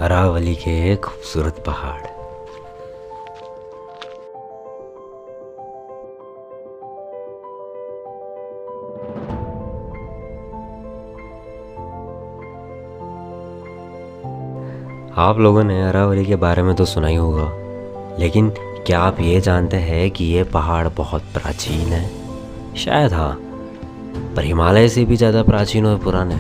अरावली के खूबसूरत पहाड़। आप लोगों ने अरावली के बारे में तो सुना ही होगा, लेकिन क्या आप ये जानते हैं कि ये पहाड़ बहुत प्राचीन है? शायद हाँ, पर हिमालय से भी ज़्यादा प्राचीन और पुराने।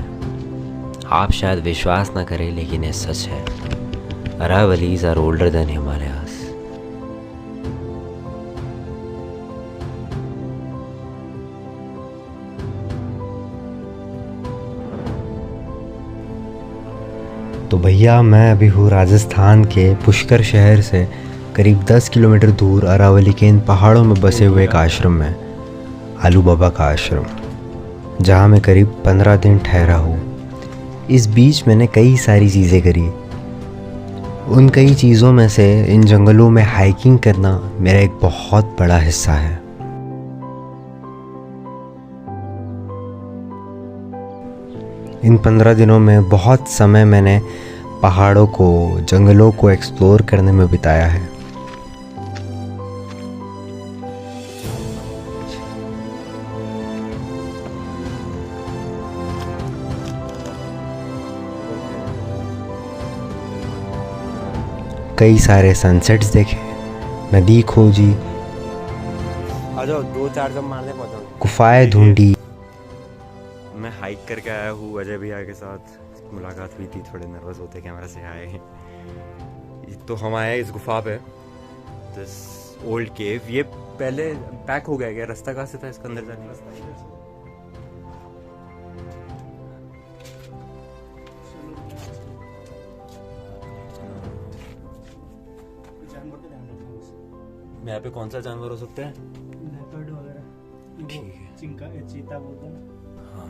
आप शायद विश्वास ना करें, लेकिन ये सच है। Aravallis are older than Himalayas. तो भैया, मैं अभी हूँ राजस्थान के पुष्कर शहर से करीब 10 किलोमीटर दूर अरावली के इन पहाड़ों में बसे हुए एक आश्रम में, आलू बाबा का आश्रम, जहाँ मैं करीब 15 दिन ठहरा हूँ। इस बीच मैंने कई सारी चीज़ें करी। उन कई चीज़ों में से इन जंगलों में हाइकिंग करना मेरा एक बहुत बड़ा हिस्सा है। इन 15 दिनों में बहुत समय मैंने पहाड़ों को, जंगलों को एक्सप्लोर करने में बिताया है। कई सारे सनसेट्स देखे, नदी खोजी, आ जाओ 2-4 जब मारने पहुंचा। गुफाएं ढूंढी। मैं हाइक करके आया हूँ अजय भैया के साथ। मुलाकात हुई थी, थोड़े नर्वस होते कैमरा से आए हैं। तो हम आए इस गुफा पे, दिस ओल्ड केव। ये पहले पैक हो गया क्या? रास्ता कहाँ से था इसके अंदर जाने का? यहाँ पे कौन सा जानवर हो सकता है? लेपर्ड वगैरह। ठीक है, चीता बोलते हैं। हाँ,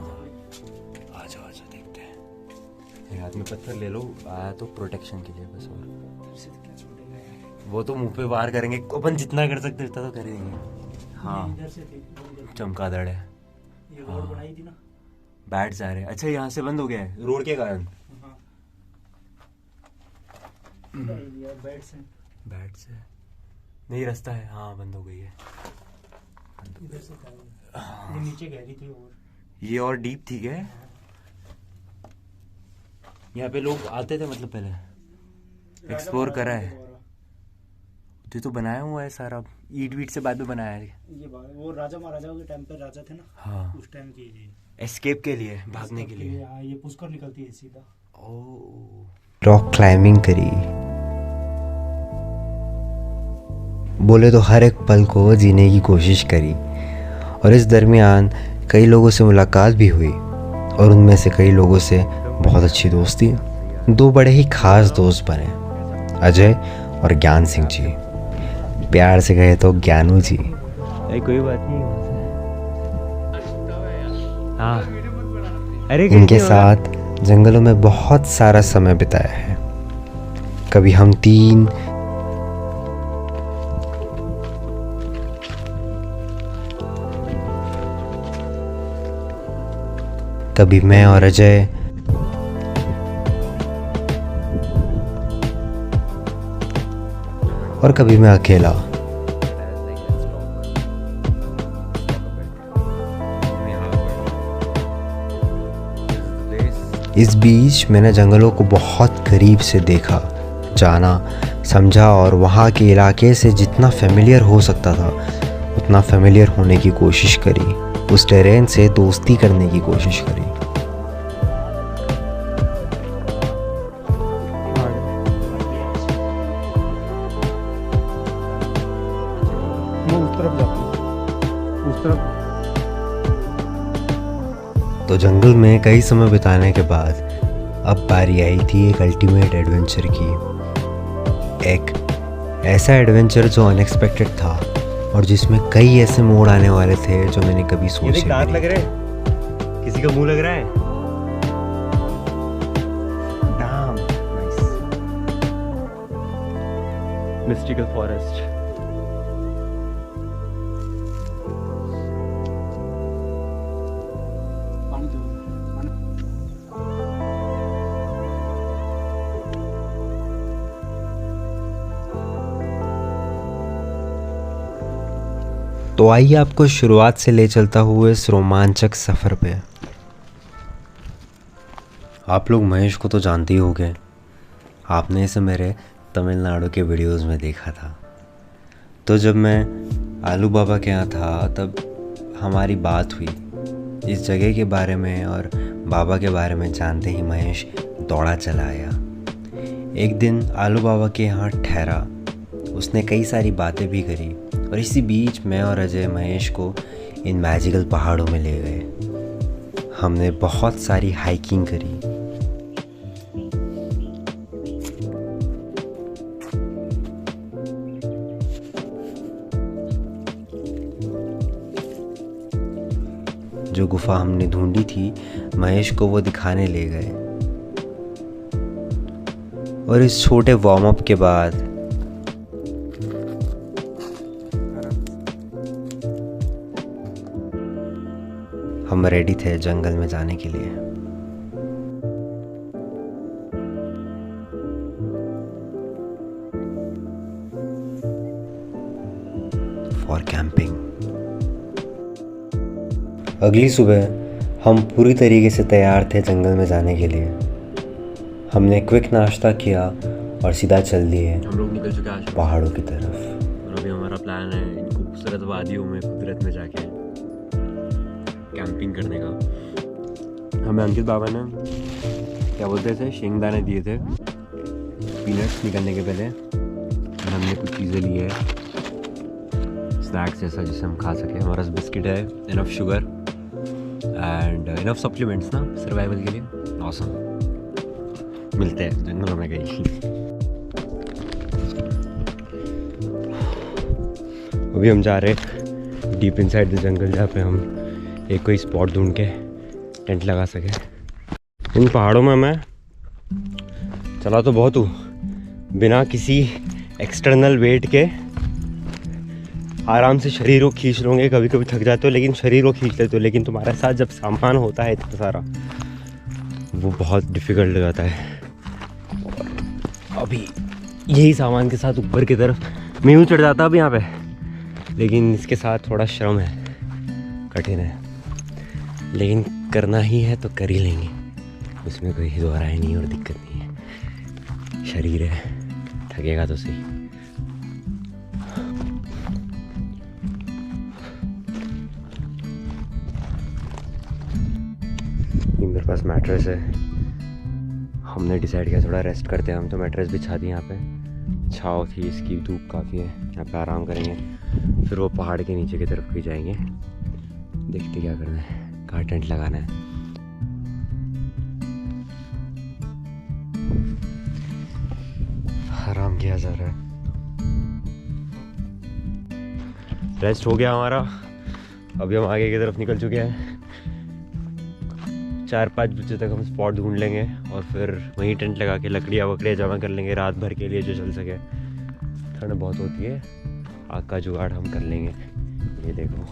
आ जाओ देखते हैं। एक हाथ में पत्थर ले लो, आया तो प्रोटेक्शन के लिए बस। और क्या छोड़ेगा यार? वो तो मुंह पे वार करेंगे, अपन जितना कर सकते उतना तो करेंगे। हाँ, इधर से थी, चमगादड़ है। ये रोड बनाई थी ना। बैट जा रहे हैं। अच्छा, यहाँ से बंद हो गया है रोड के कारण। हाँ, बैट से बैट से नहीं, रास्ता है। हाँ, बंद हो गई है। इधर से था ये नीचे गहरी थी और ये और डीप थी क्या? यहाँ पे लोग आते थे मतलब पहले एक्सप्लोर करा है। ये तो बनाया हुआ है सारा, ईट वीट से बाद में बनाया है। ये वो राजा महाराजाओं के टाइम पे राजा थे ना। हाँ, उस टाइम की ये एस्केप के लिए, भागने के लिए। हाँ, ये पुष्कर निकलती है सीधा। ओह, रॉक क्लाइंबिंग करी। बोले तो हर एक पल को जीने की कोशिश करी। और इस दरमियान कई लोगों से मुलाकात भी हुई, और उनमें से कई लोगों से बहुत अच्छी दोस्ती। 2 बड़े ही खास दोस्त बने, अजय और ज्ञान सिंह जी। प्यार से कहे तो ज्ञानू जी। कोई बात नहीं। हाँ, अरे इनके साथ जंगलों में बहुत सारा समय बिताया है। कभी हम 3, कभी मैं और अजय, और कभी मैं अकेला। इस बीच मैंने जंगलों को बहुत करीब से देखा, जाना, समझा, और वहाँ के इलाके से जितना फेमिलियर हो सकता था उतना फेमिलियर होने की कोशिश करी। उस टेरेन से दोस्ती करने की कोशिश करी। तो जंगल में कई समय बिताने के बाद अब बारी आई थी एक अल्टीमेट एडवेंचर की। एक ऐसा एडवेंचर जो अनएक्सपेक्टेड था और जिसमें कई ऐसे मोड़ आने वाले थे जो मैंने कभी सोचे भी नहीं। लग रहे हैं, किसी का मुंह लग रहा है। Mystical forest. तो आइए आपको शुरुआत से ले चलता हूँ इस रोमांचक सफ़र पे। आप लोग महेश को तो जानते ही होंगे, आपने इसे मेरे तमिलनाडु के वीडियोस में देखा था। तो जब मैं आलू बाबा के यहाँ था तब हमारी बात हुई इस जगह के बारे में, और बाबा के बारे में जानते ही महेश दौड़ा चला आया। एक दिन आलू बाबा के यहाँ ठहरा, उसने कई सारी बातें भी करी, और इसी बीच मैं और अजय महेश को इन मैजिकल पहाड़ों में ले गए। हमने बहुत सारी हाइकिंग करी। जो गुफा हमने ढूंढी थी महेश को वो दिखाने ले गए, और इस छोटे वार्म अप के बाद हम रेडी थे जंगल में जाने के लिए। For camping. अगली सुबह हम पूरी तरीके से तैयार थे जंगल में जाने के लिए। हमने क्विक नाश्ता किया और सीधा चल दिए हम लोग निकल चुके हैं पहाड़ों की तरफ। और अभी हमारा प्लान है इन खूबसूरत वादियों में कुदरत में जाके कैंपिंग करने का। हमें अंकित बाबा ने क्या बोलते थे शेंगदाने दिए थे पीनट्स निकलने के पहले, और हमने कुछ चीज़ें ली है स्नैक्स जैसा जिसे हम खा सके। हमारा बिस्किट है, enough sugar and enough supplements ना सर्वाइवल के लिए। ऑसम। मिलते हैं जंगलों में गई। अभी हम जा रहे डीप इनसाइड द जंगल, जहाँ पे हम एक कोई स्पॉट ढूंढ के टेंट लगा सके। इन पहाड़ों में मैं चला तो बहुत हूँ, बिना किसी एक्सटर्नल वेट के आराम से शरीर को खींच लोगे। कभी कभी थक जाते हो लेकिन शरीर को खींच लेते हो, लेकिन तुम्हारे साथ जब सामान होता है इतना सारा वो बहुत डिफ़िकल्ट हो जाता है। अभी यही सामान के साथ ऊपर की तरफ मैं यूँ चढ़ जाता अभी यहाँ पे, लेकिन इसके साथ थोड़ा श्रम है, कठिन है, लेकिन करना ही है तो कर ही लेंगे, उसमें कोई दो राय नहीं और दिक्कत नहीं है। शरीर है, थकेगा तो सही। मेरे पास मैट्रेस है, हमने डिसाइड किया थोड़ा रेस्ट करते हैं हम, तो मैट्रेस बिछा दी। यहाँ पे छाँव थी, इसकी धूप काफ़ी है, यहाँ पे आराम करेंगे। फिर वो पहाड़ के नीचे की तरफ भी जाएंगे, देखते क्या करना है, कहाँ टेंट लगाना है। आराम किया जा रहा है, रेस्ट हो गया हमारा। अभी हम आगे की तरफ निकल चुके हैं। 4-5 बजे तक हम स्पॉट ढूंढ लेंगे और फिर वहीं टेंट लगा के लकड़ियाँ वकड़ियाँ जमा कर लेंगे रात भर के लिए, जो चल सके। ठंड बहुत होती है, आग का जुगाड़ हम कर लेंगे। ये देखो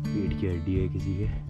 पेट की हड्डी है किसी के।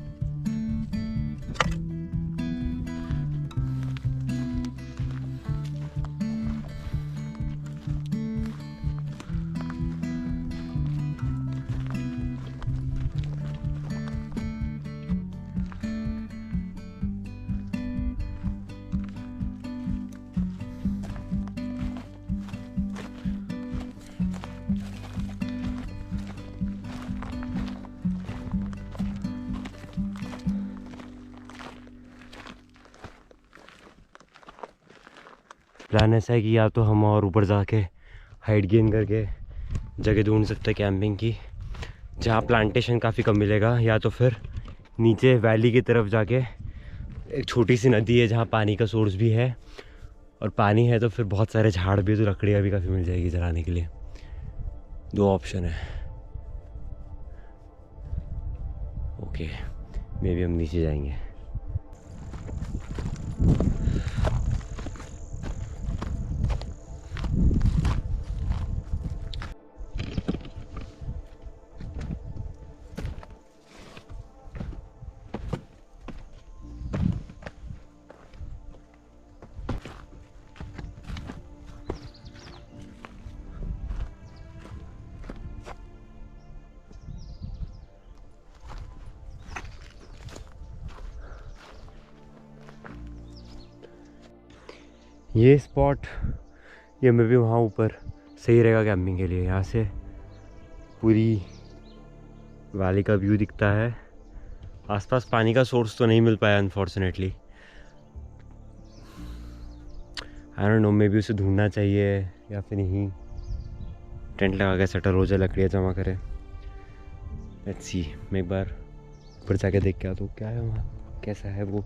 प्लान ऐसा है कि या तो हम और ऊपर जाके हाइट गेन करके जगह ढूंढ सकते हैं कैंपिंग की, जहाँ प्लांटेशन काफ़ी कम मिलेगा, या तो फिर नीचे वैली की तरफ जाके एक छोटी सी नदी है जहाँ पानी का सोर्स भी है, और पानी है तो फिर बहुत सारे झाड़ भी, तो लकड़ियाँ भी काफ़ी मिल जाएगी जलाने के लिए। 2 ऑप्शन है। ओके, मे बी हम नीचे जाएंगे। ये स्पॉट ये मैं भी वहाँ ऊपर सही रहेगा कैंपिंग के लिए। यहाँ से पूरी वैली का व्यू दिखता है। आसपास पानी का सोर्स तो नहीं मिल पाया unfortunately. I don't know, may be उसे ढूंढना चाहिए या फिर नहीं टेंट लगा के सेटल हो जाए, लकड़ियाँ जमा करे। लेट्स सी, मैं एक बार ऊपर जाके देख के आता हूँ क्या है वहाँ, कैसा है वो।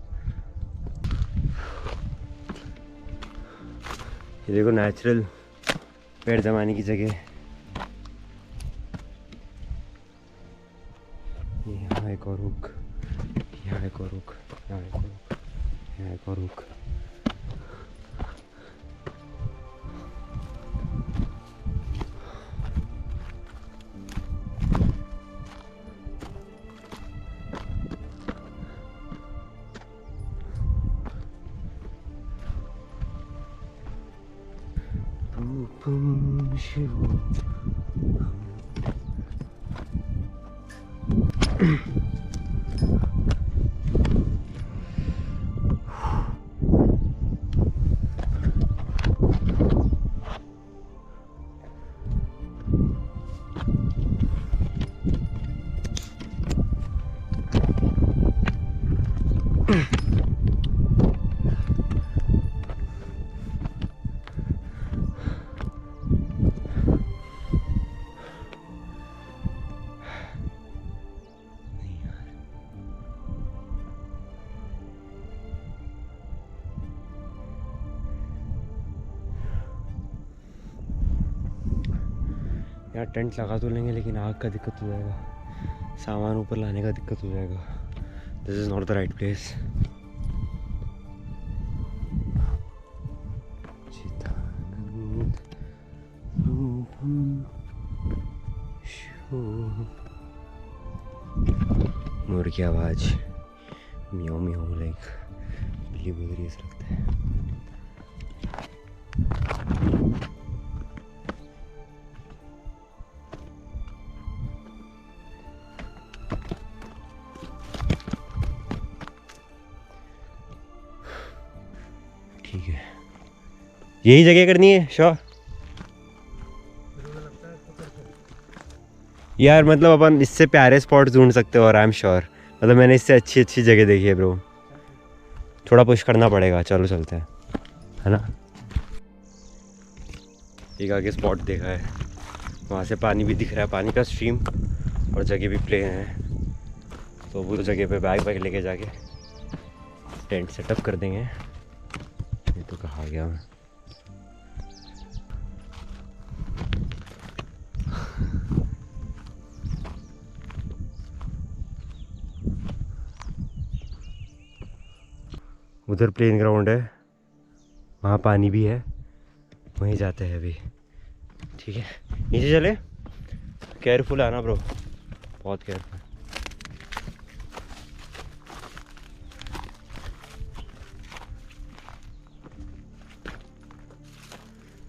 ये देखो नेचुरल पेड़ जमाने की जगह। यहाँ एक और रुक, यहाँ एक और रुक, यहाँ एक और रुक, यहाँ एक और रुक। यार टेंट लगा तो लेंगे लेकिन आग का दिक्कत हो जाएगा, सामान ऊपर लाने का दिक्कत हो जाएगा। This is not the right place. मोर की आवाज़ म्याऊ म्याऊ लाइक बिल्ली बोल रही है, ऐसा लगता है। ठीक है, यही जगह करनी है श्योर यार। मतलब अपन इससे प्यारे स्पॉट ढूंढ सकते हो और आई एम श्योर, मतलब मैंने इससे अच्छी अच्छी जगह देखी है ब्रो। थोड़ा पुश करना पड़ेगा, चलो चलते हैं, है ना। एक आगे स्पॉट देखा है, वहाँ से पानी भी दिख रहा है, पानी का स्ट्रीम, और जगह भी प्लेन है। तो वो जगह पे बैग वैग लेके जाके टेंट सेटअप कर देंगे। ये तो कहाँ गया मैं। उधर प्लेन ग्राउंड है, वहाँ पानी भी है, वहीं जाते हैं अभी। ठीक है, नीचे चले। केयरफुल आना ब्रो, बहुत केयरफुल।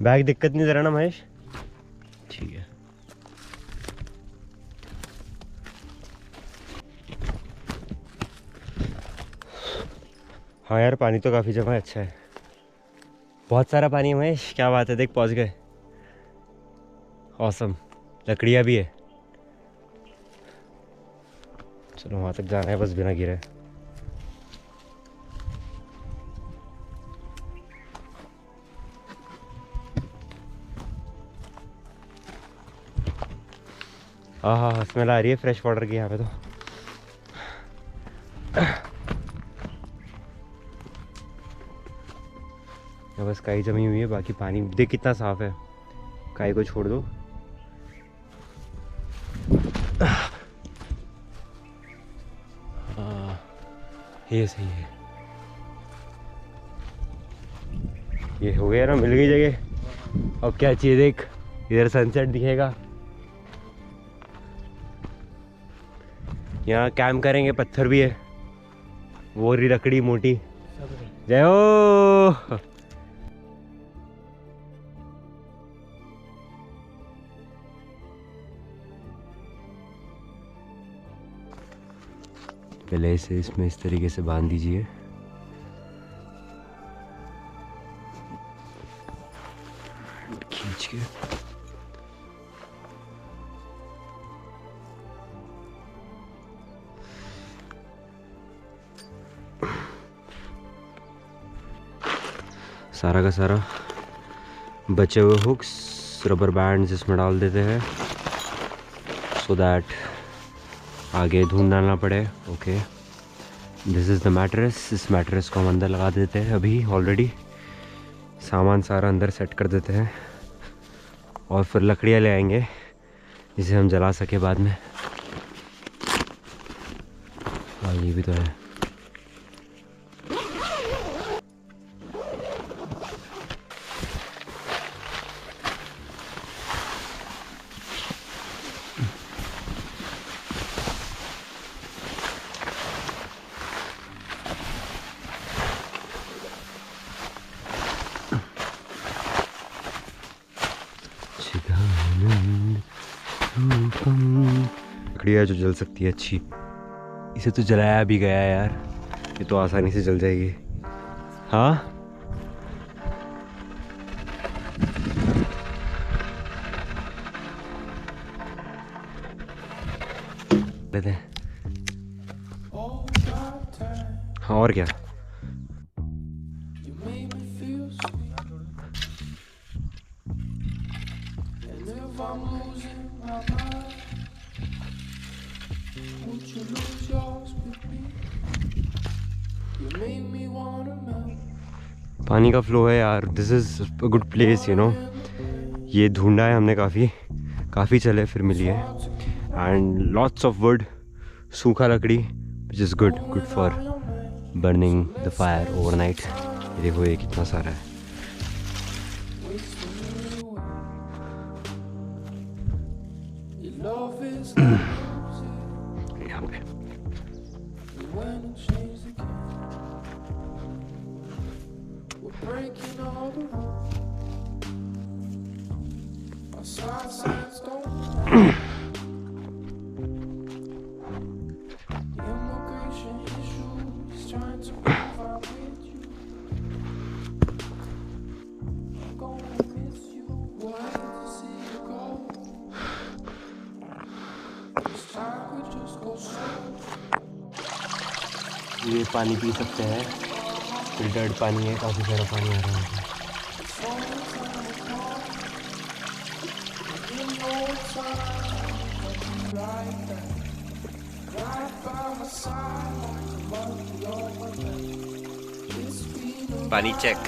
बैग दिक्कत नहीं दे रहा ना महेश? ठीक है। हाँ यार पानी तो काफ़ी जगह है, अच्छा है, बहुत सारा पानी है महेश, क्या बात है। देख पहुँच गए, ऑसम। लकड़ियाँ भी है, चलो वहाँ तक जाना है बस बिना गिरे। हाँ हाँ स्मेल आ रही है फ्रेश वाटर की यहाँ पे तो। बस काई जमी हुई है, बाकी पानी देख कितना साफ है, काई को छोड़ दो। ये सही है, ये हो गया ना, मिल गई जगह। अब क्या चाहिए, देख इधर सनसेट दिखेगा, यहाँ कैंप करेंगे, पत्थर भी है, वो रही लकड़ी मोटी। जय हो। पहले इसे इसमें इस तरीके से बांध दीजिए। सारा का सारा बचे हुए हुक्स रबर बैंड इसमें डाल देते हैं सो दैट आगे धुन डालना पड़े। Okay, this is the mattress. इस मैट्रेस को हम अंदर लगा देते हैं। अभी ऑलरेडी सामान सारा अंदर सेट कर देते हैं और फिर लकड़ियाँ ले आएंगे जिसे हम जला सके बाद में। हाँ, ये भी तो है। लकड़ी है जो जल सकती है अच्छी। इसे तो जलाया भी गया है यार, ये तो आसानी से जल जाएगी। हाँ, लेते हैं। हाँ, और क्या। पानी का फ्लो है यार। This is a good place you know. ये ढूंढा है हमने, काफ़ी चले फिर मिली है। एंड लॉट्स ऑफ वुड, सूखा लकड़ी, which is good for burning the fire overnight. देखो ये कितना सारा है। यहाँ पे ये पानी पी सकते हैं, फिल्टर्ड पानी है, काफ़ी सारा पानी आ रहा है। पानी चेक।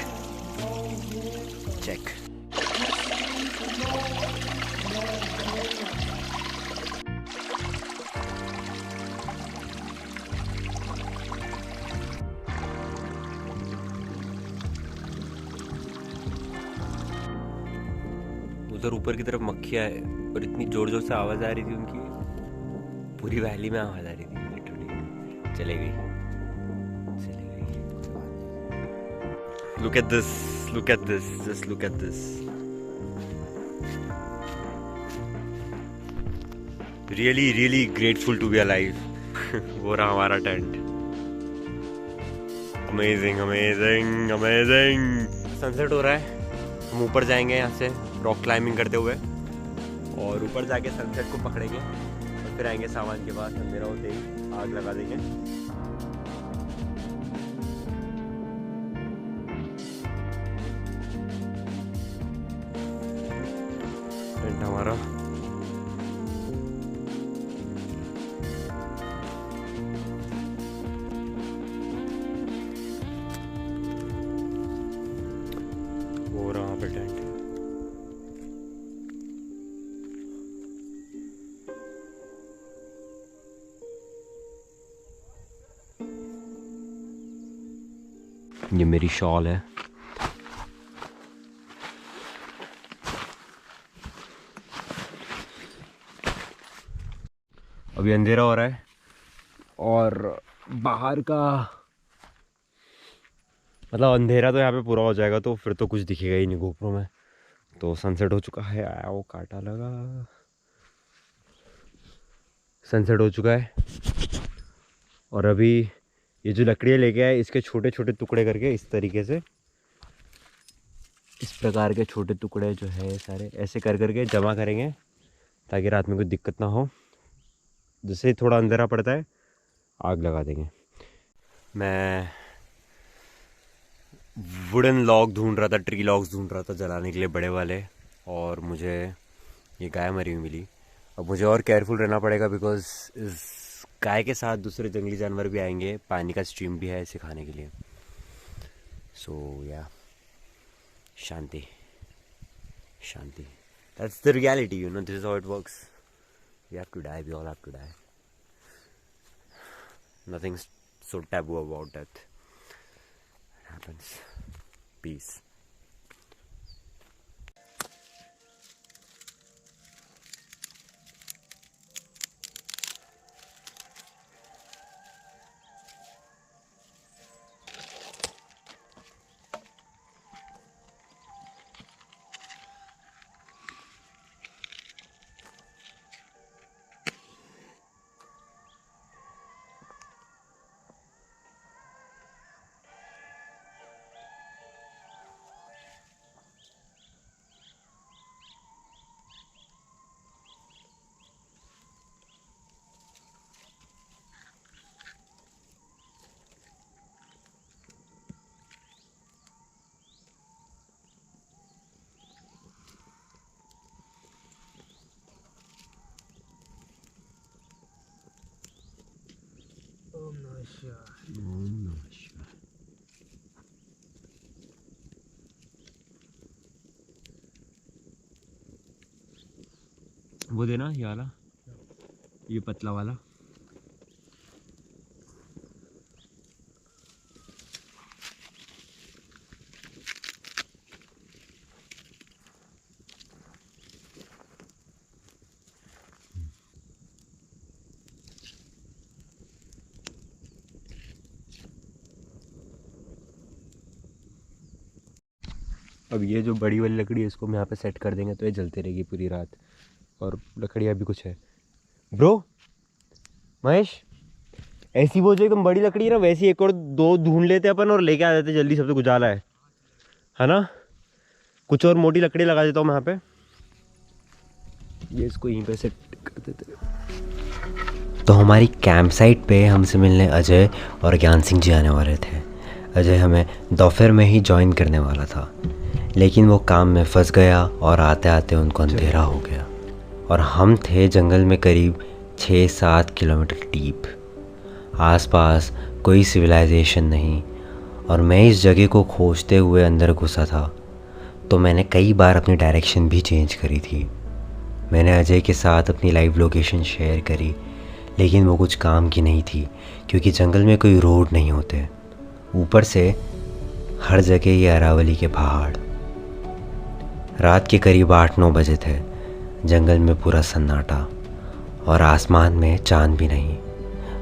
उधर ऊपर की तरफ मक्खियाँ है और इतनी जोर जोर से आवाज़ आ रही थी उनकी, पूरी वैली में आवाज़ आ रही थी लिटरली। चले गई। Look at this, just look at this. Really grateful to be alive. वो रहा हमारा टेंट। Amazing. सनसेट हो रहा है। हम ऊपर जाएंगे यहाँ से रॉक क्लाइंबिंग करते हुए और ऊपर जाके सनसेट को पकड़ेंगे और फिर आएंगे सामान के पास। अंधेरा होते ही आग लगा देंगे। टेंट हमारा वो रहा पे टेंट। ये मेरी शॉल है। अभी अंधेरा हो रहा है और बाहर का मतलब अंधेरा तो यहाँ पे पूरा हो जाएगा तो फिर तो कुछ दिखेगा ही नहीं गोप्रो में। तो सनसेट हो चुका है। आया वो कांटा लगा। सनसेट हो चुका है और अभी ये जो लकड़ियाँ लेके आए इसके छोटे छोटे टुकड़े करके इस तरीके से, इस प्रकार के छोटे टुकड़े जो है सारे ऐसे कर करके जमा करेंगे ताकि रात में कोई दिक्कत ना हो। जैसे थोड़ा अंधेरा पड़ता है आग लगा देंगे। मैं वुडन लॉग ढूंढ रहा था, ट्री लॉग्स ढूंढ रहा था जलाने के लिए बड़े वाले, और मुझे ये गाय मरी हुई मिली। अब मुझे और केयरफुल रहना पड़ेगा बिकॉज इस गाय के साथ दूसरे जंगली जानवर भी आएंगे, पानी का स्ट्रीम भी है इसे खाने के लिए। सो या शांति शांति, that's the reality, you know, this is how it works. We have to die, we all have to die, nothing so taboo about death. It happens. Peace. ओम नमः शिवाय। Om Namah Shivaya. वो देना ये वाला, ये पतला वाला। अब ये जो बड़ी वाली लकड़ी है इसको हम यहाँ पे सेट कर देंगे तो ये जलती रहेगी पूरी रात। और लकड़ियाँ भी कुछ है ब्रो। महेश, ऐसी वो जो एकदम बड़ी लकड़ी है ना, वैसी एक और दो ढूंढ लेते अपन और लेके आ जाते जल्दी, सब तो उजाला है ना। कुछ और मोटी लकड़ी लगा देता हूँ मैं यहाँ पे, ये इसको यहीं पे सेट कर देते। तो हमारी कैंप साइट पे हमसे मिलने अजय और ज्ञान सिंह जी आने वाले थे। अजय हमें दोपहर में ही ज्वाइन करने वाला था, लेकिन वो काम में फंस गया और आते आते उनको अंधेरा हो गया। और हम थे जंगल में करीब 6-7 किलोमीटर डीप, आसपास कोई सिविलाइजेशन नहीं, और मैं इस जगह को खोजते हुए अंदर घुसा था। तो मैंने कई बार अपनी डायरेक्शन भी चेंज करी थी। मैंने अजय के साथ अपनी लाइव लोकेशन शेयर करी, लेकिन वो कुछ काम की नहीं थी क्योंकि जंगल में कोई रोड नहीं होते। ऊपर से हर जगह ये अरावली के पहाड़। रात के करीब 8-9 बजे थे। जंगल में पूरा सन्नाटा और आसमान में चांद भी नहीं,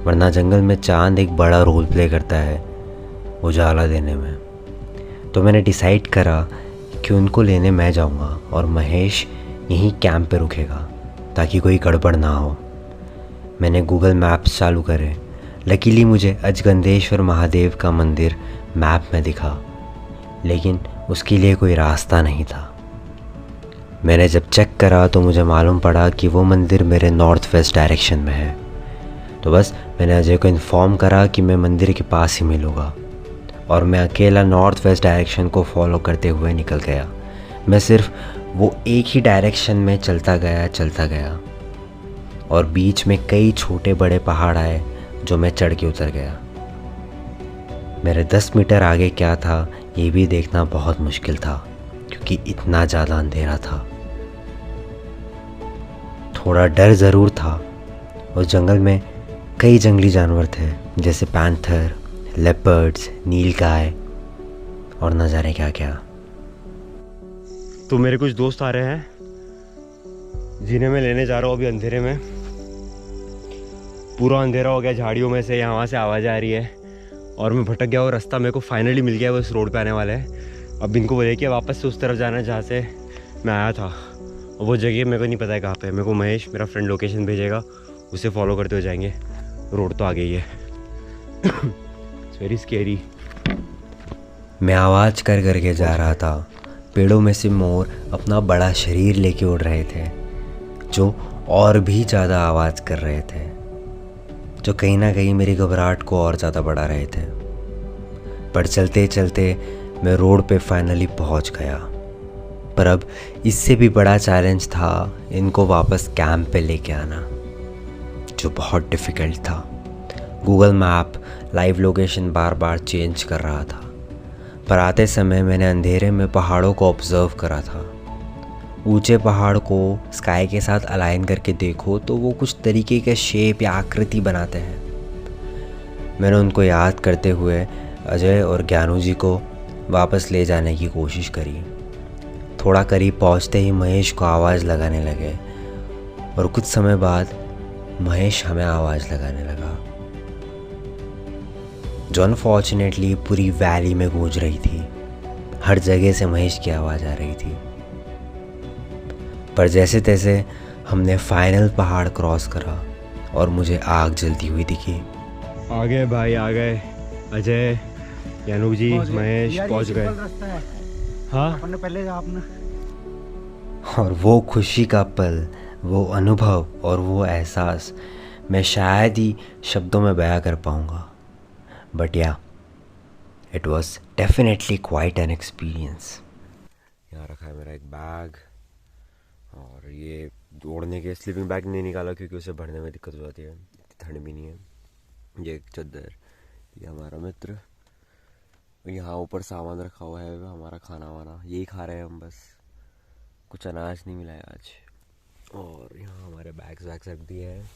वरना जंगल में चांद एक बड़ा रोल प्ले करता है उजाला देने में। तो मैंने डिसाइड करा कि उनको लेने मैं जाऊंगा और महेश यहीं कैंप पे रुकेगा ताकि कोई गड़बड़ ना हो। मैंने गूगल मैप्स चालू करे। लकीली मुझे अजगंधेश्वर महादेव का मंदिर मैप में दिखा, लेकिन उसके लिए कोई रास्ता नहीं था। मैंने जब चेक करा तो मुझे मालूम पड़ा कि वो मंदिर मेरे नॉर्थ वेस्ट डायरेक्शन में है। तो बस मैंने अजय को इन्फॉर्म करा कि मैं मंदिर के पास ही मिलूँगा, और मैं अकेला नॉर्थ वेस्ट डायरेक्शन को फॉलो करते हुए निकल गया। मैं सिर्फ वो एक ही डायरेक्शन में चलता गया और बीच में कई छोटे बड़े पहाड़ आए जो मैं चढ़ के उतर गया। मेरे 10 मीटर आगे क्या था ये भी देखना बहुत मुश्किल था क्योंकि इतना ज़्यादा अंधेरा था। थोड़ा डर ज़रूर था। उस जंगल में कई जंगली जानवर थे जैसे पैंथर, लेपर्ड्स, नीलगाय और न जाने क्या क्या। तो मेरे कुछ दोस्त आ रहे हैं जिन्हें मैं लेने जा रहा हूँ अभी अंधेरे में। पूरा अंधेरा हो गया, झाड़ियों में से यहाँ से आवाज़ आ रही है और मैं भटक गया और रास्ता मेरे को फाइनली मिल गया। वो इस रोड पे आने वाला है। अब इनको बोले कि वापस से उस तरफ जाना है जहाँ से मैं आया था, और वो जगह मेरे को नहीं पता है कहाँ पे। मेरे को महेश मेरा फ्रेंड लोकेशन भेजेगा, उसे फॉलो करते हुए जाएंगे। रोड तो आ गई है। It's very scary. मैं आवाज़ कर करके जा रहा था। पेड़ों में से मोर अपना बड़ा शरीर लेके उड़ रहे थे जो और भी ज़्यादा आवाज़ कर रहे थे, जो कहीं ना कहीं मेरी घबराहट को और ज़्यादा बढ़ा रहे थे। पर चलते चलते मैं रोड पे फाइनली पहुंच गया। पर अब इससे भी बड़ा चैलेंज था इनको वापस कैंप पे लेके आना, जो बहुत डिफ़िकल्ट था। गूगल मैप लाइव लोकेशन बार बार चेंज कर रहा था, पर आते समय मैंने अंधेरे में पहाड़ों को ऑब्ज़र्व करा था। ऊंचे पहाड़ को स्काई के साथ अलाइन करके देखो तो वो कुछ तरीके के शेप या आकृति बनाते हैं। मैंने उनको याद करते हुए अजय और ज्ञानू जी को वापस ले जाने की कोशिश करी। थोड़ा करीब पहुंचते ही महेश को आवाज़ लगाने लगे और कुछ समय बाद महेश हमें आवाज़ लगाने लगा, जो अनफॉर्चुनेटली पूरी वैली में गूंज रही थी। हर जगह से महेश की आवाज़ आ रही थी। पर जैसे तैसे हमने फाइनल पहाड़ क्रॉस करा और मुझे आग जलती हुई दिखी। आ गए भाई, आ गए। अजय, यानू जी, महेश पहुंच गए। हाँ, पहले आपने और वो खुशी का पल, वो अनुभव और वो एहसास मैं शायद ही शब्दों में बयां कर पाऊँगा। बट या, it was definitely quite an experience. यहाँ रखा है मेरा एक बैग, और ये ओढ़ने के स्लीपिंग बैग नहीं निकाला क्योंकि उसे भरने में दिक्कत हो जाती है, ठंड भी नहीं है। ये एक चादर, ये हमारा मित्र, यहाँ ऊपर सामान रखा हुआ है हमारा खाना वाना, यही खा रहे हैं हम बस, कुछ अनाज नहीं मिला है आज। और यहाँ हमारे बैग्स वैग्स रख दिए हैं।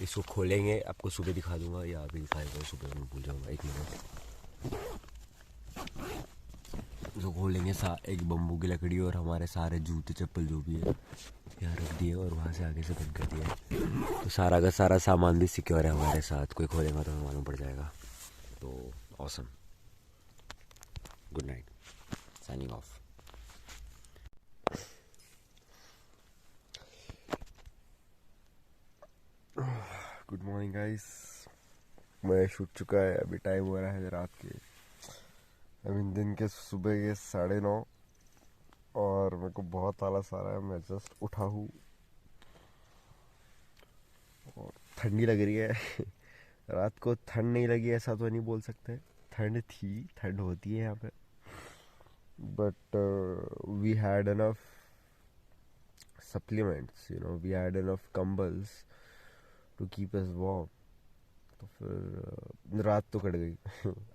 इसको खोलेंगे, आपको सुबह दिखा दूंगा, या अभी दिखा दूँगा, सुबह मैं भूल जाऊँगा, 1 मिनट। इसको खोलेंगे, एक बम्बू की लकड़ी और हमारे सारे जूते चप्पल जो भी है यहाँ रख दिए, और वहाँ से आगे से बंद कर दिया। तो सारा का सारा सामान भी सिक्योर है हमारे साथ, कोई खोलेगा तो हमें मालूम पड़ जाएगा। तो awesome. Good night, signing off. Good morning guys, मैं छूट चुका है, अभी टाइम हो रहा है रात के, दिन के सुबह के 9:30, और मेरे को बहुत आलस आ रहा है। मैं जस्ट उठा हूँ और ठंडी लग रही है। रात को ठंड नहीं लगी ऐसा तो नहीं बोल सकते, ठंड थी, ठंड होती है यहाँ पे, but we had enough supplements, we had enough कंबल्स टू कीप अस वार्म। तो फिर रात तो कट गई।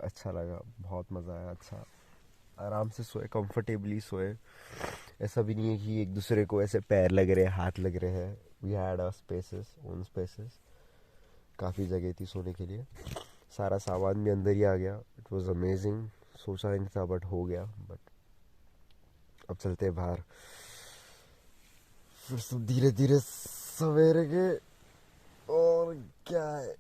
अच्छा लगा, बहुत मज़ा आया, अच्छा आराम से सोए, कंफर्टेबली सोए। ऐसा भी नहीं है कि एक दूसरे को ऐसे पैर लग रहे हैं, हाथ लग रहे हैं। We had our spaces, own spaces, काफ़ी जगह थी सोने के लिए। सारा सामान भी अंदर ही आ गया। इट वाज अमेजिंग, सोचा नहीं था बट हो गया। बट अब चलते हैं बाहर, फिर सब धीरे धीरे सवेरे के। और क्या है,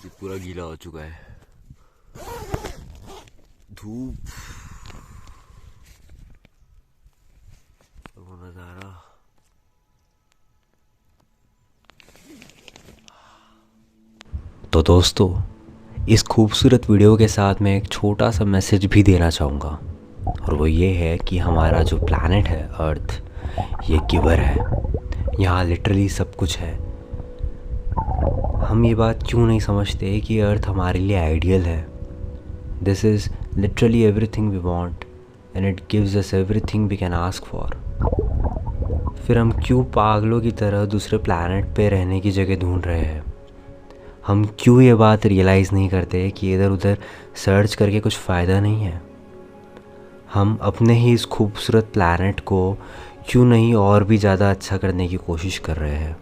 ये पूरा गीला हो चुका है, धूप और वो नज़ारा। तो दोस्तों, इस खूबसूरत वीडियो के साथ मैं एक छोटा सा मैसेज भी देना चाहूँगा, और वो ये है कि हमारा जो प्लैनेट है अर्थ, ये गिवर है। यहाँ लिटरली सब कुछ है। हम ये बात क्यों नहीं समझते कि अर्थ हमारे लिए आइडियल है। This is literally everything we want and it gives us everything we can ask for. फिर हम क्यों पागलों की तरह दूसरे प्लैनेट पे रहने की जगह ढूंढ रहे हैं। हम क्यों ये बात रियलाइज़ नहीं करते कि इधर उधर सर्च करके कुछ फ़ायदा नहीं है। हम अपने ही इस खूबसूरत प्लैनेट को क्यों नहीं और भी ज़्यादा अच्छा करने की कोशिश कर रहे हैं।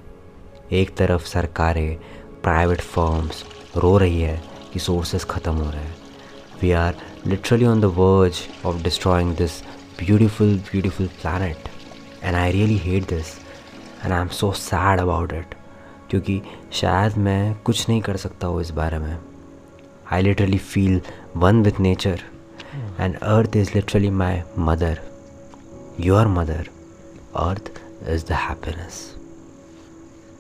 एक तरफ सरकारें, प्राइवेट फर्म्स रो रही है कि सोर्सेस ख़त्म हो रहे हैं। We are literally on the verge of destroying this beautiful planet, and I really hate this and I am so sad about it, क्योंकि शायद मैं कुछ नहीं कर सकता हूँ इस बारे में। I literally feel one with nature and earth is literally my mother, your mother. Earth is the happiness.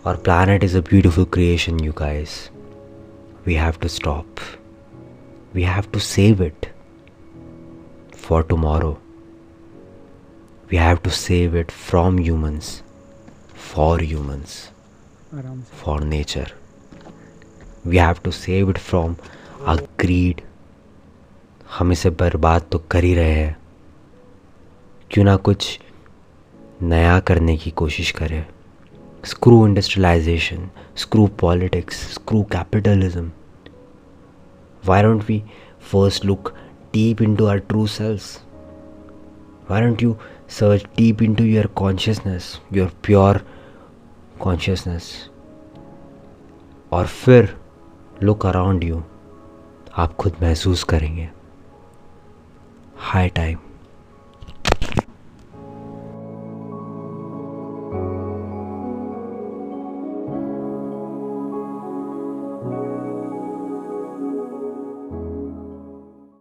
Our planet is a beautiful creation, you guys. We have to stop. We have to save it for tomorrow. We have to save it from humans, for humans, आराम से। For nature. We have to save it from a greed. हम इसे बर्बाद तो कर ही रहे हैं, क्यों ना कुछ नया करने की कोशिश करें। Screw industrialisation, screw politics, screw capitalism. Why don't we first look deep into our true selves? Why don't you search deep into your consciousness, your pure consciousness? और फिर look around you, आप खुद महसूस करेंगे। High time.